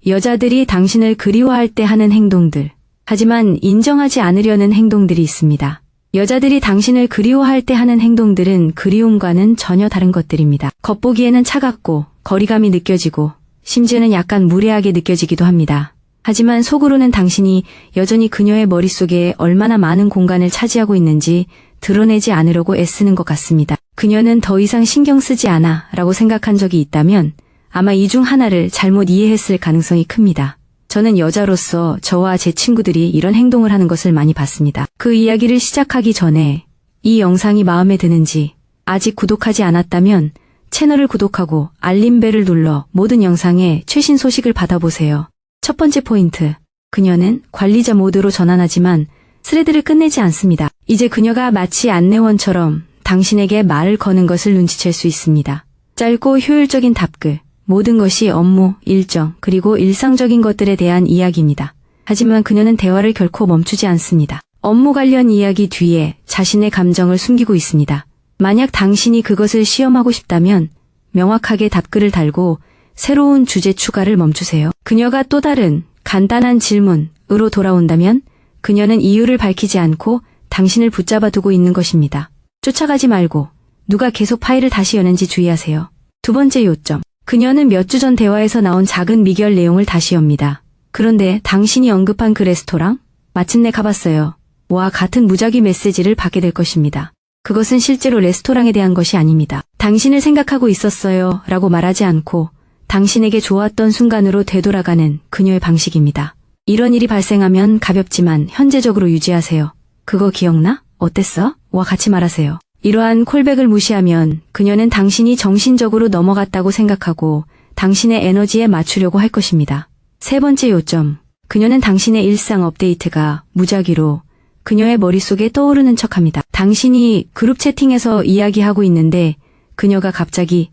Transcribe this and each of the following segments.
여자들이 당신을 그리워할 때 하는 행동들. 하지만 인정하지 않으려는 행동들이 있습니다. 여자들이 당신을 그리워할 때 하는 행동들은 그리움과는 전혀 다른 것들입니다. 겉보기에는 차갑고 거리감이 느껴지고 심지어는 약간 무례하게 느껴지기도 합니다. 하지만 속으로는 당신이 여전히 그녀의 머릿속에 얼마나 많은 공간을 차지하고 있는지 드러내지 않으려고 애쓰는 것 같습니다. 그녀는 더 이상 신경 쓰지 않아 라고 생각한 적이 있다면 아마 이 중 하나를 잘못 이해했을 가능성이 큽니다. 저는 여자로서 저와 제 친구들이 이런 행동을 하는 것을 많이 봤습니다. 그 이야기를 시작하기 전에 이 영상이 마음에 드는지 아직 구독하지 않았다면 채널을 구독하고 알림벨을 눌러 모든 영상의 최신 소식을 받아보세요. 첫 번째 포인트. 그녀는 관리자 모드로 전환하지만 스레드를 끝내지 않습니다. 이제 그녀가 마치 안내원처럼 당신에게 말을 거는 것을 눈치챌 수 있습니다. 짧고 효율적인 답글. 모든 것이 업무, 일정, 그리고 일상적인 것들에 대한 이야기입니다. 하지만 그녀는 대화를 결코 멈추지 않습니다. 업무 관련 이야기 뒤에 자신의 감정을 숨기고 있습니다. 만약 당신이 그것을 시험하고 싶다면 명확하게 답글을 달고 새로운 주제 추가를 멈추세요. 그녀가 또 다른 간단한 질문으로 돌아온다면 그녀는 이유를 밝히지 않고 당신을 붙잡아 두고 있는 것입니다. 쫓아가지 말고 누가 계속 파일을 다시 여는지 주의하세요. 두 번째 요점. 그녀는 몇 주 전 대화에서 나온 작은 미결 내용을 다시 엽니다. 그런데 당신이 언급한 그 레스토랑? 마침내 가봤어요. 와 같은 무작위 메시지를 받게 될 것입니다. 그것은 실제로 레스토랑에 대한 것이 아닙니다. 당신을 생각하고 있었어요 라고 말하지 않고 당신에게 좋았던 순간으로 되돌아가는 그녀의 방식입니다. 이런 일이 발생하면 가볍지만 현재적으로 유지하세요. 그거 기억나? 어땠어? 와 같이 말하세요. 이러한 콜백을 무시하면 그녀는 당신이 정신적으로 넘어갔다고 생각하고 당신의 에너지에 맞추려고 할 것입니다. 세 번째 요점. 그녀는 당신의 일상 업데이트가 무작위로 그녀의 머릿속에 떠오르는 척합니다. 당신이 그룹 채팅에서 이야기하고 있는데 그녀가 갑자기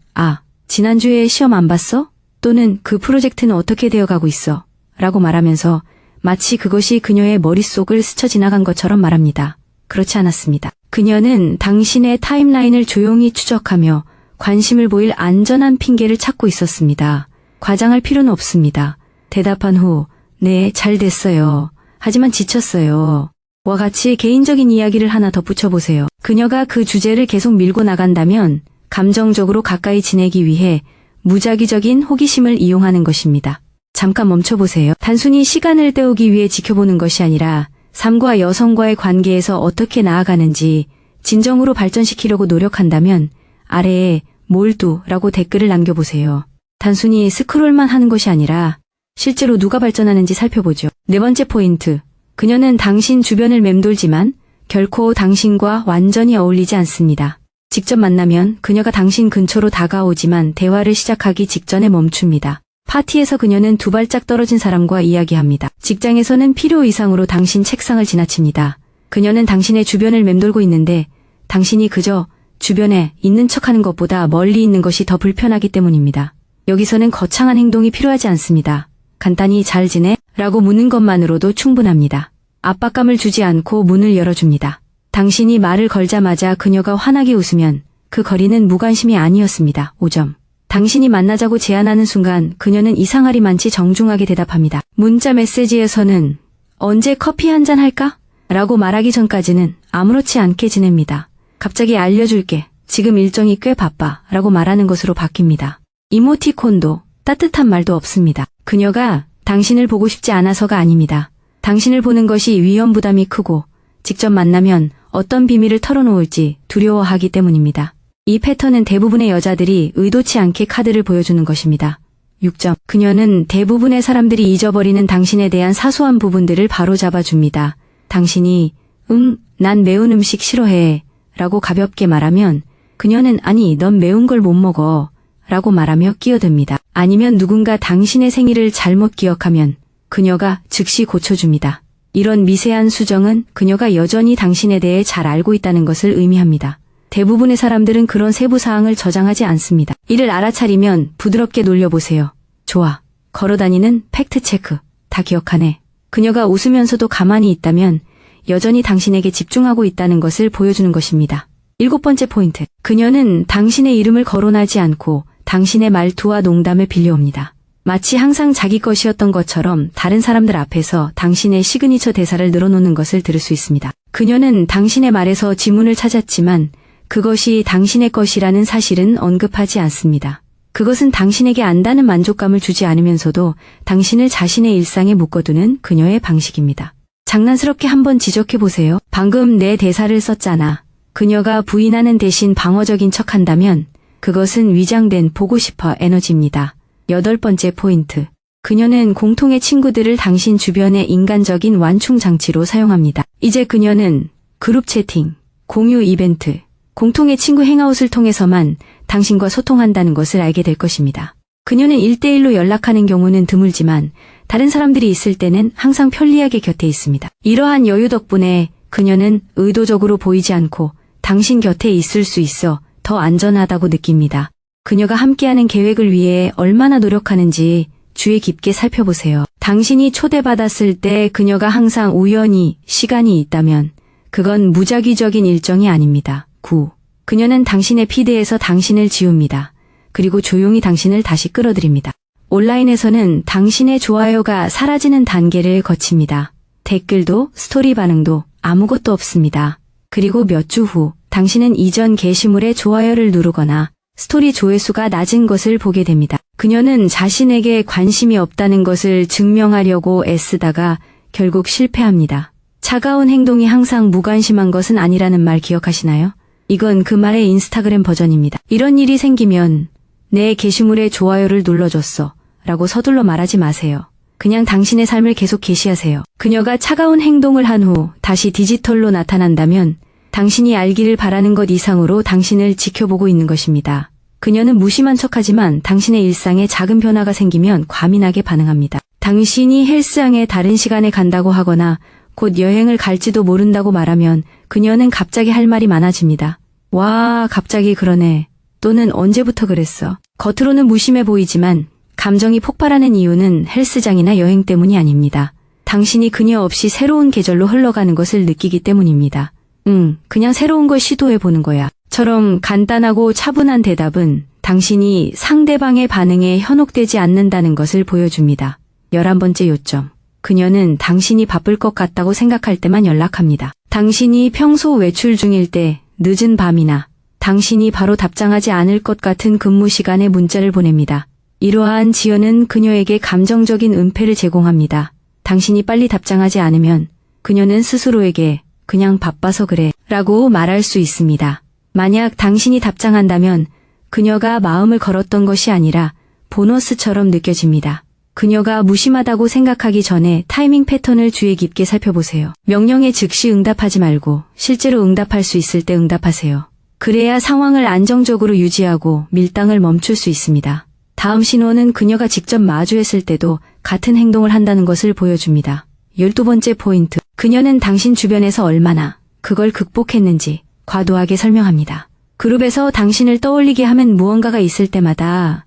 지난주에 시험 안 봤어? 또는 그 프로젝트는 어떻게 되어가고 있어? 라고 말하면서 마치 그것이 그녀의 머릿속을 스쳐 지나간 것처럼 말합니다. 그렇지 않았습니다. 그녀는 당신의 타임라인을 조용히 추적하며 관심을 보일 안전한 핑계를 찾고 있었습니다. 과장할 필요는 없습니다. 대답한 후 네, 잘 됐어요. 하지만 지쳤어요. 와 같이 개인적인 이야기를 하나 덧붙여보세요. 그녀가 그 주제를 계속 밀고 나간다면 감정적으로 가까이 지내기 위해 무작위적인 호기심을 이용하는 것입니다. 잠깐 멈춰보세요. 단순히 시간을 때우기 위해 지켜보는 것이 아니라 삶과 여성과의 관계에서 어떻게 나아가는지 진정으로 발전시키려고 노력한다면 아래에 몰두라고 댓글을 남겨보세요. 단순히 스크롤만 하는 것이 아니라 실제로 누가 발전하는지 살펴보죠. 네 번째 포인트. 그녀는 당신 주변을 맴돌지만 결코 당신과 완전히 어울리지 않습니다. 직접 만나면 그녀가 당신 근처로 다가오지만 대화를 시작하기 직전에 멈춥니다. 파티에서 그녀는 두 발짝 떨어진 사람과 이야기합니다. 직장에서는 필요 이상으로 당신 책상을 지나칩니다. 그녀는 당신의 주변을 맴돌고 있는데 당신이 그저 주변에 있는 척하는 것보다 멀리 있는 것이 더 불편하기 때문입니다. 여기서는 거창한 행동이 필요하지 않습니다. 간단히 잘 지내? 라고 묻는 것만으로도 충분합니다. 압박감을 주지 않고 문을 열어줍니다. 당신이 말을 걸자마자 그녀가 환하게 웃으면 그 거리는 무관심이 아니었습니다. 5점. 당신이 만나자고 제안하는 순간 그녀는 이상하리 많지 정중하게 대답합니다. 문자 메시지에서는 언제 커피 한잔 할까? 라고 말하기 전까지는 아무렇지 않게 지냅니다. 갑자기 알려줄게. 지금 일정이 꽤 바빠. 라고 말하는 것으로 바뀝니다. 이모티콘도 따뜻한 말도 없습니다. 그녀가 당신을 보고 싶지 않아서가 아닙니다. 당신을 보는 것이 위험 부담이 크고 직접 만나면 어떤 비밀을 털어놓을지 두려워하기 때문입니다. 이 패턴은 대부분의 여자들이 의도치 않게 카드를 보여주는 것입니다. 6점. 그녀는 대부분의 사람들이 잊어버리는 당신에 대한 사소한 부분들을 바로잡아줍니다. 당신이 난 매운 음식 싫어해 라고 가볍게 말하면 그녀는 아니 넌 매운 걸 못 먹어 라고 말하며 끼어듭니다. 아니면 누군가 당신의 생일을 잘못 기억하면 그녀가 즉시 고쳐줍니다. 이런 미세한 수정은 그녀가 여전히 당신에 대해 잘 알고 있다는 것을 의미합니다. 대부분의 사람들은 그런 세부 사항을 저장하지 않습니다. 이를 알아차리면 부드럽게 놀려보세요. 좋아. 걸어다니는 팩트체크. 다 기억하네. 그녀가 웃으면서도 가만히 있다면 여전히 당신에게 집중하고 있다는 것을 보여주는 것입니다. 7번째 포인트. 그녀는 당신의 이름을 거론하지 않고 당신의 말투와 농담을 빌려옵니다. 마치 항상 자기 것이었던 것처럼 다른 사람들 앞에서 당신의 시그니처 대사를 늘어놓는 것을 들을 수 있습니다. 그녀는 당신의 말에서 지문을 찾았지만 그것이 당신의 것이라는 사실은 언급하지 않습니다. 그것은 당신에게 안다는 만족감을 주지 않으면서도 당신을 자신의 일상에 묶어두는 그녀의 방식입니다. 장난스럽게 한번 지적해보세요. 방금 내 대사를 썼잖아. 그녀가 부인하는 대신 방어적인 척한다면 그것은 위장된 보고 싶어 에너지입니다. 8번째 포인트. 그녀는 공통의 친구들을 당신 주변의 인간적인 완충 장치로 사용합니다. 이제 그녀는 그룹 채팅, 공유 이벤트, 공통의 친구 행아웃을 통해서만 당신과 소통한다는 것을 알게 될 것입니다. 그녀는 1대1로 연락하는 경우는 드물지만 다른 사람들이 있을 때는 항상 편리하게 곁에 있습니다. 이러한 여유 덕분에 그녀는 의도적으로 보이지 않고 당신 곁에 있을 수 있어 더 안전하다고 느낍니다. 그녀가 함께하는 계획을 위해 얼마나 노력하는지 주의 깊게 살펴보세요. 당신이 초대받았을 때 그녀가 항상 우연히 시간이 있다면 그건 무작위적인 일정이 아닙니다. 9. 그녀는 당신의 피드에서 당신을 지웁니다. 그리고 조용히 당신을 다시 끌어들입니다. 온라인에서는 당신의 좋아요가 사라지는 단계를 거칩니다. 댓글도 스토리 반응도 아무것도 없습니다. 그리고 몇 주 후 당신은 이전 게시물에 좋아요를 누르거나 스토리 조회수가 낮은 것을 보게 됩니다. 그녀는 자신에게 관심이 없다는 것을 증명하려고 애쓰다가 결국 실패합니다. 차가운 행동이 항상 무관심한 것은 아니라는 말 기억하시나요? 이건 그 말의 인스타그램 버전입니다. 이런 일이 생기면 내 게시물에 좋아요를 눌러줬어 라고 서둘러 말하지 마세요. 그냥 당신의 삶을 계속 게시하세요. 그녀가 차가운 행동을 한 후 다시 디지털로 나타난다면 당신이 알기를 바라는 것 이상으로 당신을 지켜보고 있는 것입니다. 그녀는 무심한 척하지만 당신의 일상에 작은 변화가 생기면 과민하게 반응합니다. 당신이 헬스장에 다른 시간에 간다고 하거나 곧 여행을 갈지도 모른다고 말하면 그녀는 갑자기 할 말이 많아집니다. 와, 갑자기 그러네. 또는 언제부터 그랬어. 겉으로는 무심해 보이지만 감정이 폭발하는 이유는 헬스장이나 여행 때문이 아닙니다. 당신이 그녀 없이 새로운 계절로 흘러가는 것을 느끼기 때문입니다. 그냥 새로운 걸 시도해보는 거야. 처럼 간단하고 차분한 대답은 당신이 상대방의 반응에 현혹되지 않는다는 것을 보여줍니다. 11번째 요점. 그녀는 당신이 바쁠 것 같다고 생각할 때만 연락합니다. 당신이 평소 외출 중일 때 늦은 밤이나 당신이 바로 답장하지 않을 것 같은 근무 시간에 문자를 보냅니다. 이러한 지연은 그녀에게 감정적인 은폐를 제공합니다. 당신이 빨리 답장하지 않으면 그녀는 스스로에게 그냥 바빠서 그래 라고 말할 수 있습니다. 만약 당신이 답장한다면 그녀가 마음을 걸었던 것이 아니라 보너스처럼 느껴집니다. 그녀가 무심하다고 생각하기 전에 타이밍 패턴을 주의 깊게 살펴보세요. 명령에 즉시 응답하지 말고 실제로 응답할 수 있을 때 응답하세요. 그래야 상황을 안정적으로 유지하고 밀당을 멈출 수 있습니다. 다음 신호는 그녀가 직접 마주했을 때도 같은 행동을 한다는 것을 보여줍니다. 12번째 포인트. 그녀는 당신 주변에서 얼마나 그걸 극복했는지 과도하게 설명합니다. 그룹에서 당신을 떠올리게 하면 무언가가 있을 때마다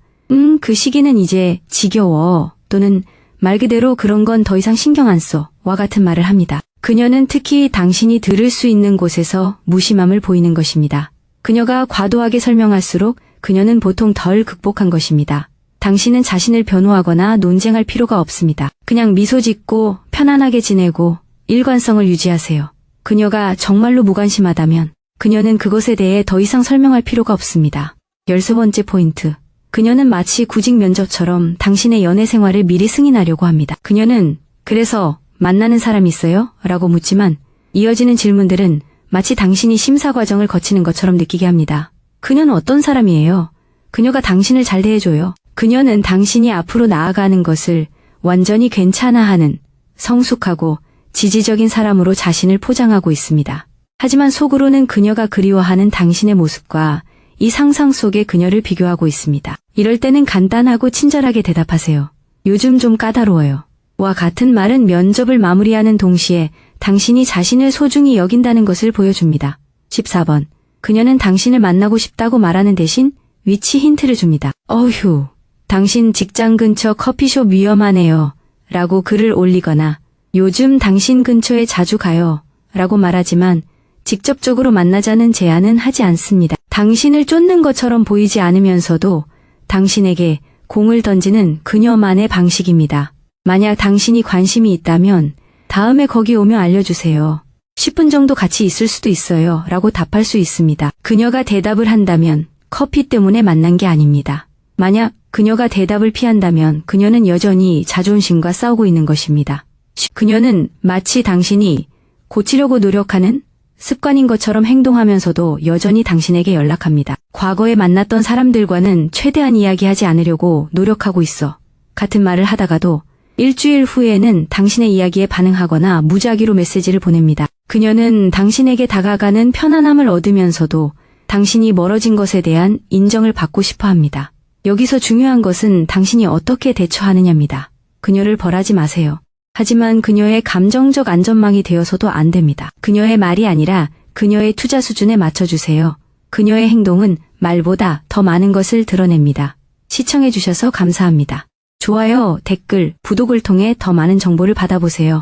그 시기는 이제 지겨워 또는 말 그대로 그런 건 더 이상 신경 안 써 와 같은 말을 합니다. 그녀는 특히 당신이 들을 수 있는 곳에서 무심함을 보이는 것입니다. 그녀가 과도하게 설명할수록 그녀는 보통 덜 극복한 것입니다. 당신은 자신을 변호하거나 논쟁할 필요가 없습니다. 그냥 미소 짓고 편안하게 지내고 일관성을 유지하세요. 그녀가 정말로 무관심하다면 그녀는 그것에 대해 더 이상 설명할 필요가 없습니다. 13번째 포인트. 그녀는 마치 구직 면접처럼 당신의 연애 생활을 미리 승인하려고 합니다. 그녀는 그래서 만나는 사람 있어요? 라고 묻지만 이어지는 질문들은 마치 당신이 심사 과정을 거치는 것처럼 느끼게 합니다. 그녀는 어떤 사람이에요? 그녀가 당신을 잘 대해줘요. 그녀는 당신이 앞으로 나아가는 것을 완전히 괜찮아 하는 성숙하고 지지적인 사람으로 자신을 포장하고 있습니다. 하지만 속으로는 그녀가 그리워하는 당신의 모습과 이 상상 속의 그녀를 비교하고 있습니다. 이럴 때는 간단하고 친절하게 대답하세요. 요즘 좀 까다로워요. 와 같은 말은 면접을 마무리하는 동시에 당신이 자신을 소중히 여긴다는 것을 보여줍니다. 14번. 그녀는 당신을 만나고 싶다고 말하는 대신 위치 힌트를 줍니다. 어휴, 당신 직장 근처 커피숍 위험하네요. 라고 글을 올리거나 요즘 당신 근처에 자주 가요. 라고 말하지만 직접적으로 만나자는 제안은 하지 않습니다. 당신을 쫓는 것처럼 보이지 않으면서도 당신에게 공을 던지는 그녀만의 방식입니다. 만약 당신이 관심이 있다면 다음에 거기 오면 알려주세요. 10분 정도 같이 있을 수도 있어요. 라고 답할 수 있습니다. 그녀가 대답을 한다면 커피 때문에 만난 게 아닙니다. 만약 그녀가 대답을 피한다면 그녀는 여전히 자존심과 싸우고 있는 것입니다. 그녀는 마치 당신이 고치려고 노력하는 습관인 것처럼 행동하면서도 여전히 당신에게 연락합니다. 과거에 만났던 사람들과는 최대한 이야기하지 않으려고 노력하고 있어. 같은 말을 하다가도 일주일 후에는 당신의 이야기에 반응하거나 무작위로 메시지를 보냅니다. 그녀는 당신에게 다가가는 편안함을 얻으면서도 당신이 멀어진 것에 대한 인정을 받고 싶어 합니다. 여기서 중요한 것은 당신이 어떻게 대처하느냐입니다. 그녀를 벌하지 마세요. 하지만 그녀의 감정적 안전망이 되어서도 안 됩니다. 그녀의 말이 아니라 그녀의 투자 수준에 맞춰주세요. 그녀의 행동은 말보다 더 많은 것을 드러냅니다. 시청해주셔서 감사합니다. 좋아요, 댓글, 구독을 통해 더 많은 정보를 받아보세요.